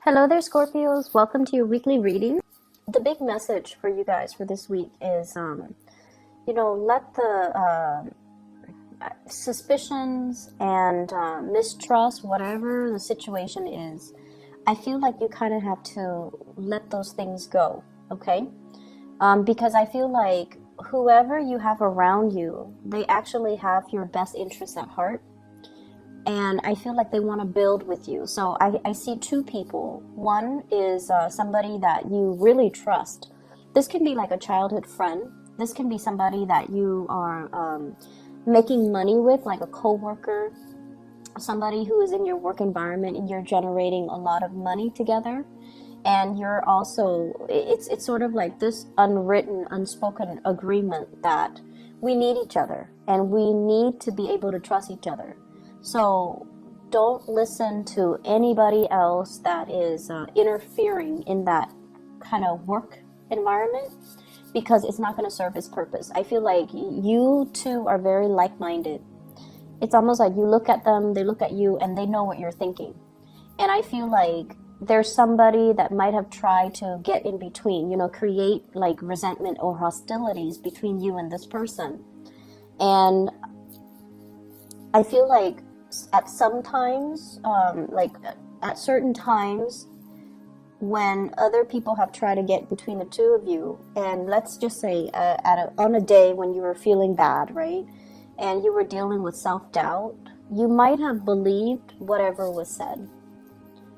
Hello there, Scorpios. Welcome to your weekly reading. The big message for you guys for this week is, let the suspicions and mistrust, whatever the situation is, I feel like you kind of have to let those things go, okay? Because I feel like whoever you have around you, they actually have your best interests at heart. And I feel like they want to build with you. So I see two people. One is somebody that you really trust. This can be like a childhood friend. This can be somebody that you are making money with, like a coworker, somebody who is in your work environment and you're generating a lot of money together. And you're also, it's sort of like this unwritten, unspoken agreement that we need each other and we need to be able to trust each other. So don't listen to anybody else that is interfering in that kind of work environment, because it's not going to serve its purpose. I feel like you two are very like-minded. It's almost like you look at them, they look at you, and they know what you're thinking. And I feel like there's somebody that might have tried to get in between, create like resentment or hostilities between you and this person. And I feel like at some times, at certain times, when other people have tried to get between the two of you, and let's just say on a day when you were feeling bad, right, and you were dealing with self-doubt, you might have believed whatever was said.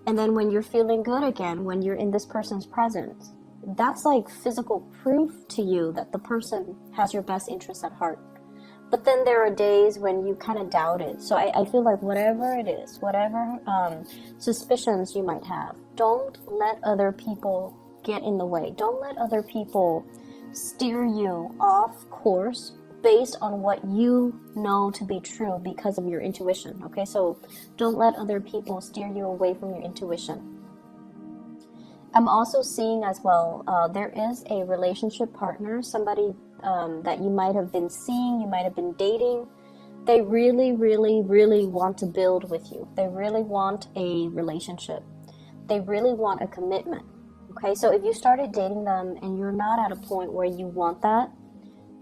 And then when you're feeling good again, when you're in this person's presence, that's like physical proof to you that the person has your best interests at heart. But then there are days when you kind of doubt it. So I feel like whatever it is, whatever suspicions you might have, don't let other people get in the way. Don't let other people steer you off course based on what you know to be true because of your intuition. Okay, so don't let other people steer you away from your intuition. I'm also seeing as well, there is a relationship partner, somebody that you might have been seeing, you might have been dating. They really, really, really want to build with you. They really want a relationship. They really want a commitment. Okay, so if you started dating them and you're not at a point where you want that,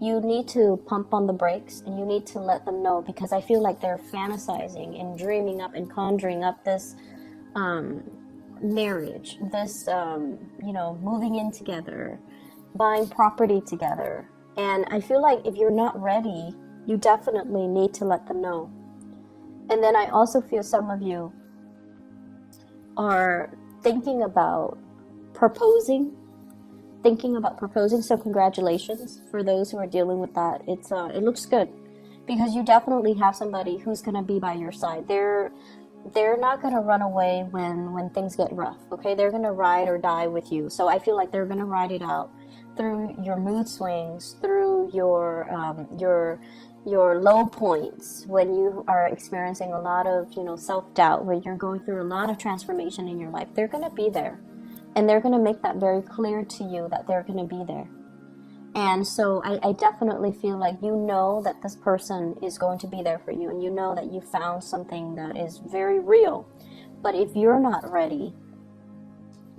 you need to pump on the brakes and you need to let them know, because I feel like they're fantasizing and dreaming up and conjuring up this marriage, this, moving in together, buying property together. And I feel like if you're not ready, you definitely need to let them know. And then I also feel some of you are thinking about proposing. So congratulations for those who are dealing with that. It looks good, because you definitely have somebody who's going to be by your side. They're not going to run away when things get rough, okay? They're going to ride or die with you. So I feel like they're going to ride it out through your mood swings, through your low points, when you are experiencing a lot of, self-doubt, when you're going through a lot of transformation in your life. They're going to be there. And they're going to make that very clear to you that they're going to be there. And so I definitely feel like you know that this person is going to be there for you, and you know that you found something that is very real. But if you're not ready,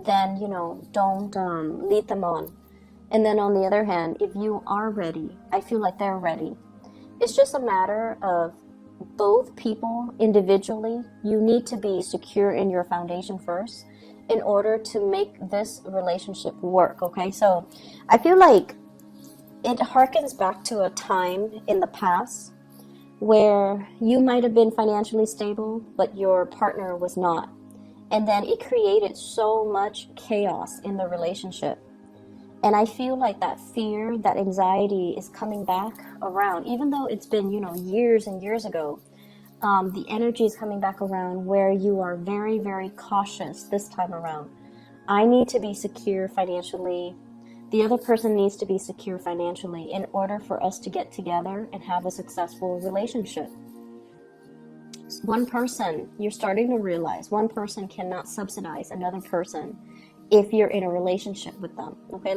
then, don't lead them on. And then on the other hand, if you are ready, I feel like they're ready. It's just a matter of both people individually. You need to be secure in your foundation first in order to make this relationship work, okay? So I feel like it harkens back to a time in the past where you might have been financially stable, but your partner was not. And then it created so much chaos in the relationship. And I feel like that fear, that anxiety is coming back around, even though it's been, years and years ago. The energy is coming back around where you are very, very cautious this time around. I need to be secure financially. The other person needs to be secure financially in order for us to get together and have a successful relationship. One person, you're starting to realize, one person cannot subsidize another person if you're in a relationship with them. Okay,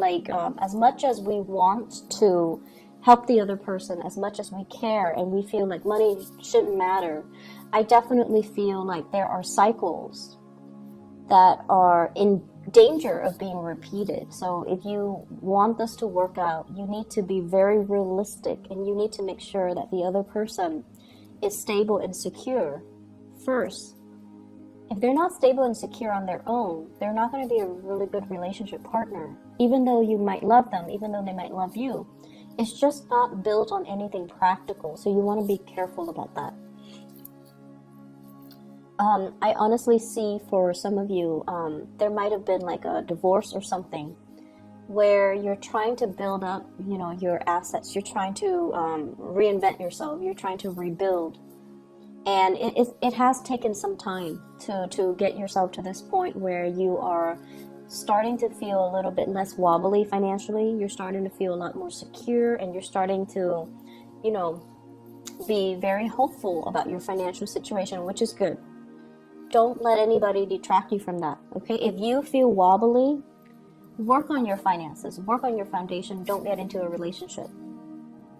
as much as we want to help the other person, as much as we care and we feel like money shouldn't matter, I definitely feel like there are cycles that are in danger of being repeated. So if you want this to work out, you need to be very realistic, and you need to make sure that the other person is stable and secure first. If they're not stable and secure on their own, they're not going to be a really good relationship partner. Even though you might love them, even though they might love you, it's just not built on anything practical. So you want to be careful about that. I honestly see for some of you, there might have been like a divorce or something where you're trying to build up, you know, your assets. You're trying to reinvent yourself. You're trying to rebuild. And it has taken some time to get yourself to this point where you are starting to feel a little bit less wobbly financially. You're starting to feel a lot more secure, and you're starting to, you know, be very hopeful about your financial situation, which is good. Don't let anybody detract you from that, okay? If you feel wobbly, work on your finances, work on your foundation. Don't get into a relationship.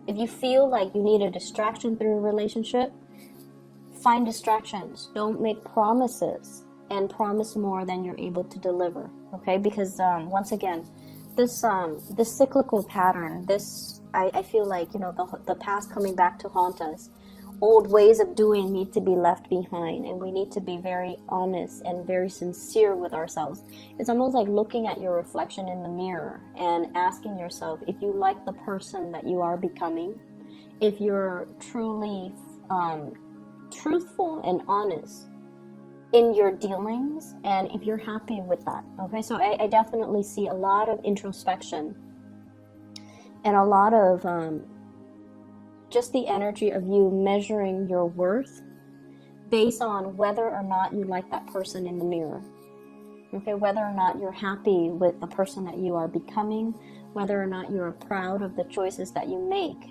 If you feel like you need a distraction through a relationship, find distractions. Don't make promises and promise more than you're able to deliver, okay? Because once again, this cyclical pattern, I feel like, you know, the past coming back to haunt us. Old ways of doing need to be left behind, and we need to be very honest and very sincere with ourselves. It's almost like looking at your reflection in the mirror and asking yourself if you like the person that you are becoming, if you're truly truthful and honest in your dealings, and if you're happy with that, okay? So I definitely see a lot of introspection and a lot of just the energy of you measuring your worth based on whether or not you like that person in the mirror, okay? Whether or not you're happy with the person that you are becoming, whether or not you're proud of the choices that you make.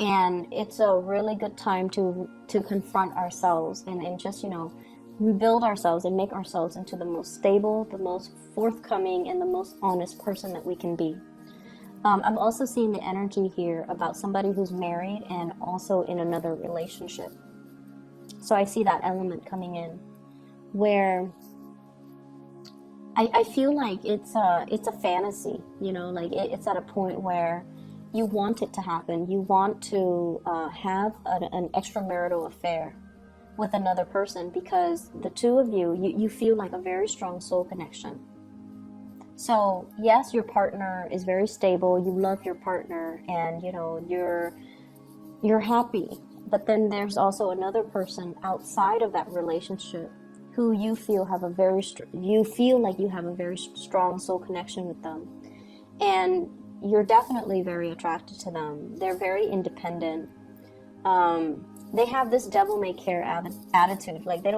And it's a really good time to confront ourselves and just, you know, rebuild ourselves and make ourselves into the most stable, the most forthcoming, and the most honest person that we can be. I'm also seeing the energy here about somebody who's married and also in another relationship. So I see that element coming in where I feel like it's a fantasy, you know, like it's at a point where you want it to happen. You want to have an extramarital affair with another person because the two of you feel like a very strong soul connection. So yes, your partner is very stable. You love your partner, and you know you're happy. But then there's also another person outside of that relationship who you feel like you have a very strong soul connection with them, and you're definitely very attracted to them. They're very independent. They have this devil-may-care attitude. Like they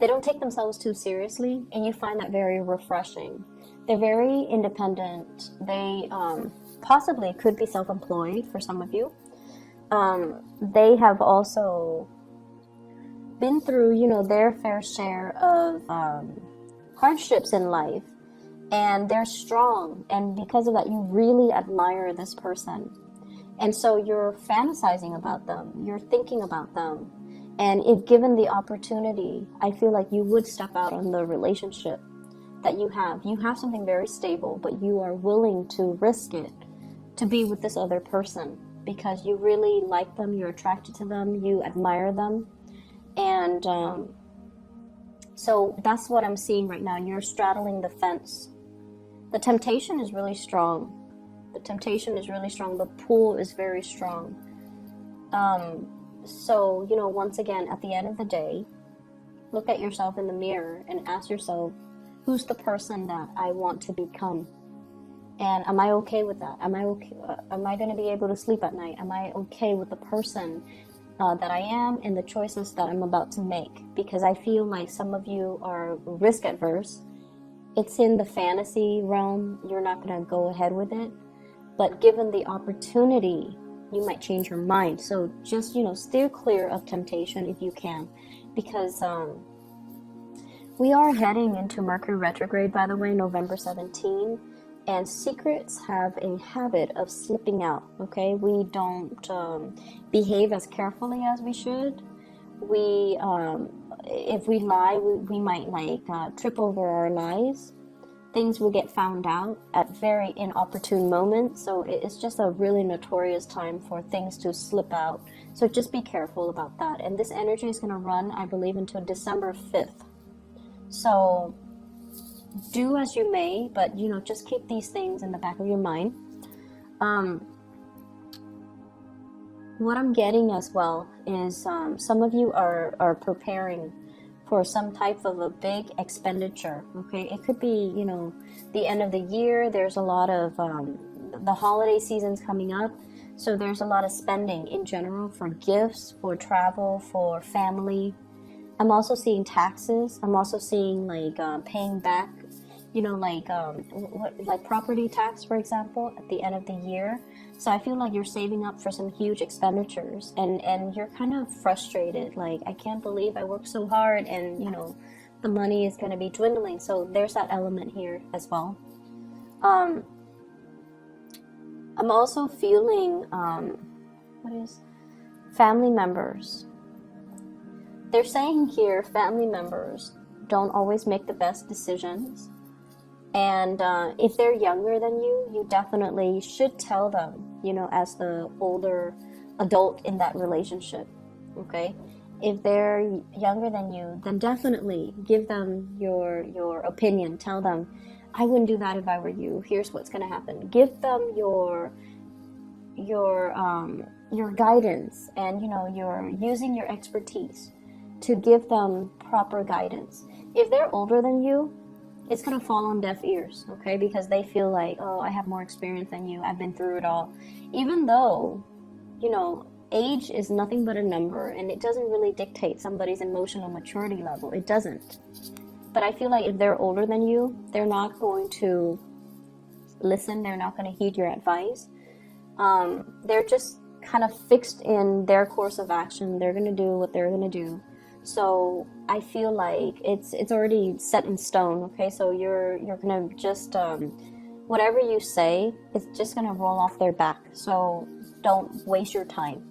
don't take themselves too seriously, and you find that very refreshing. They're very independent. They possibly could be self-employed for some of you. They have also been through, you know, their fair share of hardships in life, and they're strong, and because of that you really admire this person, and so you're fantasizing about them, you're thinking about them, and if given the opportunity, I feel like you would step out on the relationship that you have. You have something very stable, but you are willing to risk it to be with this other person because you really like them, you're attracted to them, you admire them, and so that's what I'm seeing right now. You're straddling the fence. The temptation is really strong. The temptation is really strong. The pull is very strong. So, you know, once again, at the end of the day, look at yourself in the mirror and ask yourself, who's the person that I want to become? And am I okay with that? Am I okay? Am I going to be able to sleep at night? Am I okay with the person that I am and the choices that I'm about to make? Because I feel like some of you are risk adverse. It's in the fantasy realm. You're not going to go ahead with it. But given the opportunity, you might change your mind. So just, you know, steer clear of temptation if you can, because we are heading into Mercury retrograde, by the way, November 17, and secrets have a habit of slipping out, okay? We don't behave as carefully as we should. We if we lie, we might like trip over our lies. Things will get found out at very inopportune moments. So it's just a really notorious time for things to slip out. So just be careful about that. And this energy is going to run, I believe, until December 5th. So do as you may, but you know, just keep these things in the back of your mind. What I'm getting as well is some of you are preparing for some type of a big expenditure. Okay, it could be, you know, the end of the year. There's a lot of the holiday season's coming up, so there's a lot of spending in general for gifts, for travel, for family. I'm also seeing taxes. I'm also seeing like paying back, you know, like property tax, for example, at the end of the year. So I feel like you're saving up for some huge expenditures, and you're kind of frustrated. Like, I can't believe I worked so hard, and you know, the money is going to be dwindling. So there's that element here as well. I'm also feeling family members. They're saying here, family members don't always make the best decisions. And if they're younger than you, you definitely should tell them, you know, as the older adult in that relationship, okay? If they're younger than you, then definitely give them your opinion. Tell them, I wouldn't do that if I were you. Here's what's going to happen. Give them your guidance, and, you know, you're using your expertise to give them proper guidance. If they're older than you, it's going to fall on deaf ears, okay? Because they feel like, oh, I have more experience than you. I've been through it all. Even though, you know, age is nothing but a number, and it doesn't really dictate somebody's emotional maturity level. It doesn't. But I feel like if they're older than you, they're not going to listen. They're not going to heed your advice. They're just kind of fixed in their course of action. They're going to do what they're going to do. So I feel like it's already set in stone, okay? So you're gonna just whatever you say, it's just gonna roll off their back. So don't waste your time.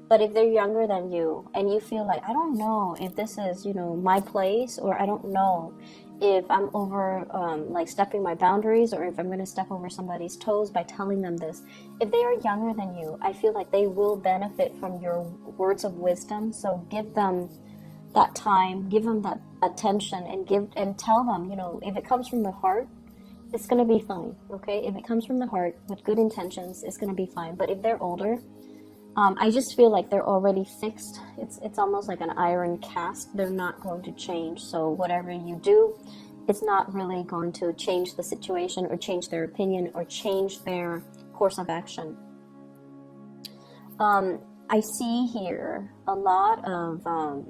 But if they're younger than you and you feel like, I don't know if this is, you know, my place, or I don't know if I'm over like stepping my boundaries, or if I'm gonna step over somebody's toes by telling them this. If they are younger than you, I feel like they will benefit from your words of wisdom. So give them that time, give them that attention, and tell them, you know, if it comes from the heart, it's going to be fine, okay? If it comes from the heart with good intentions, it's going to be fine. But if they're older, I just feel like they're already fixed. It's almost like an iron cast. They're not going to change. So whatever you do, it's not really going to change the situation, or change their opinion, or change their course of action. I see here a lot of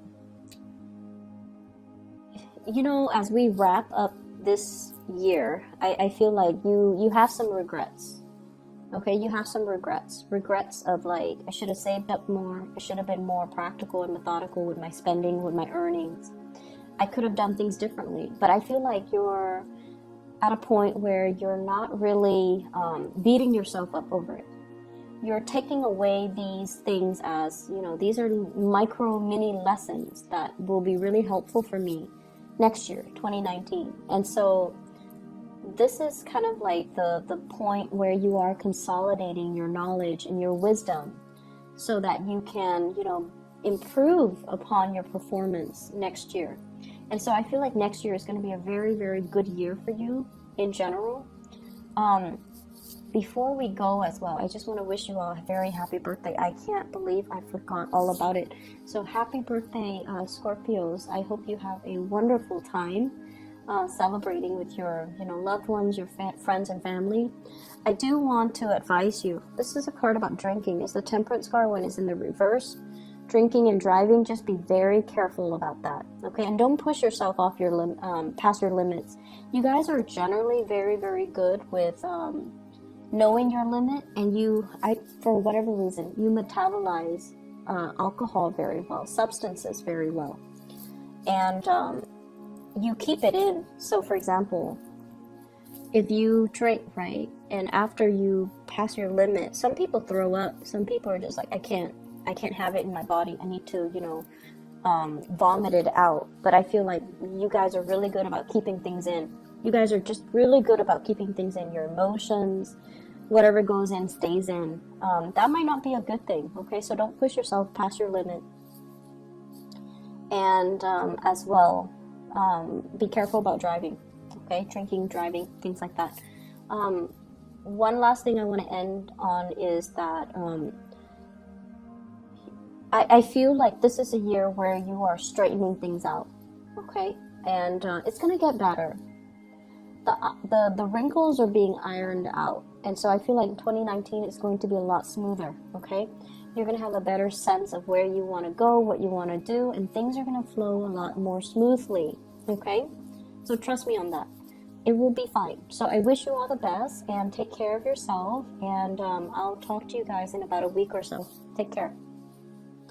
you know, as we wrap up this year, I feel like you have some regrets. Okay, you have some regrets of like, I should have saved up more. I should have been more practical and methodical with my spending, with my earnings. I could have done things differently. But I feel like you're at a point where you're not really beating yourself up over it. You're taking away these things as, you know, these are micro mini lessons that will be really helpful for me next year, 2019. And so this is kind of like the point where you are consolidating your knowledge and your wisdom so that you can, you know, improve upon your performance next year. And so I feel like next year is going to be a very, very good year for you in general. Before we go as well, I just want to wish you all a very happy birthday. I can't believe I forgot all about it. So happy birthday, Scorpios. I hope you have a wonderful time celebrating with your, you know, loved ones, your friends and family. I do want to advise you, this is a card about drinking. It's the Temperance card when it's in the reverse. Drinking and driving, just be very careful about that, okay? And don't push yourself off your past your limits. You guys are generally very, very good with knowing your limit, and for whatever reason, you metabolize alcohol very well, substances very well, and you keep it in. So for example, if you drink, right, and after you pass your limit, some people throw up. Some people are just like, I can't have it in my body. I need to, you know, vomit it out. But I feel like you guys are really good about keeping things in. You guys are just really good about keeping things in. Your emotions, whatever goes in stays in. That might not be a good thing, okay? So don't push yourself past your limit. And as well, be careful about driving, okay? Drinking, driving, things like that. One last thing I want to end on is that I feel like this is a year where you are straightening things out, okay? And it's going to get better. The wrinkles are being ironed out. And so I feel like 2019 is going to be a lot smoother, okay? You're going to have a better sense of where you want to go, what you want to do, and things are going to flow a lot more smoothly, okay? So trust me on that. It will be fine. So I wish you all the best, and take care of yourself, and I'll talk to you guys in about a week or so. Take care.